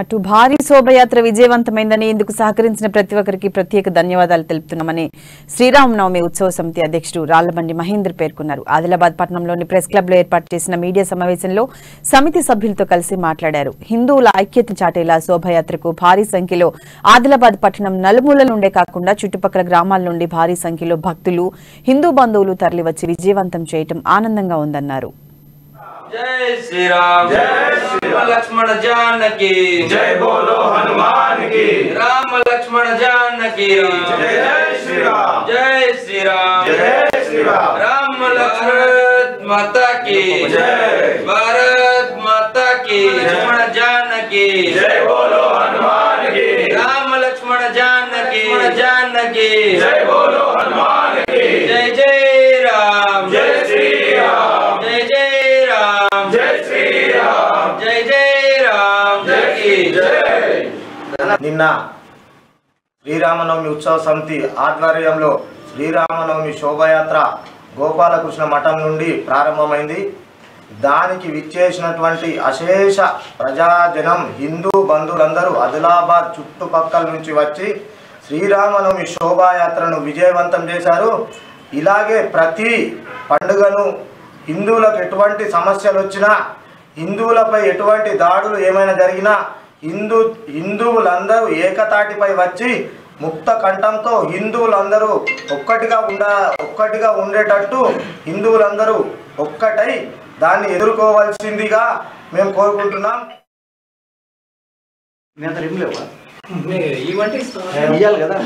అటు భారీ శోభయాత్ర విజయవంతమైందని ఇందుకు సహకరించిన ప్రతి ఒక్కరికి ప్రత్యేక ధన్యవాదాలు తెలుపుతున్నామని శ్రీరామనవమి ఉత్సవ సమితి అధ్యక్షుడు రాళ్లబండి మహేందర్ పేర్కొన్నారు. ఆదిలాబాద్ పట్టణంలోని ప్రెస్ క్లబ్ లో ఏర్పాటు చేసిన మీడియా సమావేశంలో సమితి సభ్యులతో కలిసి మాట్లాడారు. హిందువుల ఐక్యత చాటేలా శోభయాత్రకు భారీ సంఖ్యలో ఆదిలాబాద్ పట్టణం నలుమూలల నుండే కాకుండా చుట్టుపక్కల గ్రామాల నుండి భారీ సంఖ్యలో భక్తులు, హిందూ బంధువులు తరలివచ్చి విజయవంతం చేయడం ఆనందంగా ఉందన్నారు. जय श्री राम लक्ष्मण जानकी जय बोलो हनुमान की राम लक्ष्मण जानकी जय श्री राम जय श्री राम जय श्री राम राम लक्ष्मण माता की जय भारत माता की लक्ष्मण जानकी जय बोलो हनुमान की राम लक्ष्मण जानकी जय बोलो हनुमान की जय जय राम जय श्री राम जय जय राम जय श्री राम जय जय राम जय की जय। నిన్న శ్రీరామనవమి ఉత్సవ సమితి ఆధ్వర్యంలో శ్రీరామనవమి శోభయాత్ర గోపాలకృష్ణ మఠం నుండి ప్రారంభమైంది. దానికి విచ్చేసినటువంటి అశేష ప్రజాజనం, హిందూ బంధువులందరూ ఆదిలాబాద్ చుట్టుపక్కల నుంచి వచ్చి శ్రీరామనవమి శోభాయాత్రను విజయవంతం చేశారు. ఇలాగే ప్రతి పండుగను హిందువులకు ఎటువంటి సమస్యలు వచ్చినా, హిందువులపై ఎటువంటి దాడులు ఏమైనా జరిగినా హిందువులందరూ ఏకతాటిపై వచ్చి ముక్త కంఠంతో హిందువులందరూ ఒక్కటిగా ఉండేటట్టు హిందువులందరూ ఒక్కటై దాన్ని ఎదుర్కోవాల్సిందిగా మేము కోరుకుంటున్నాం. ఇవ్వండి కదా.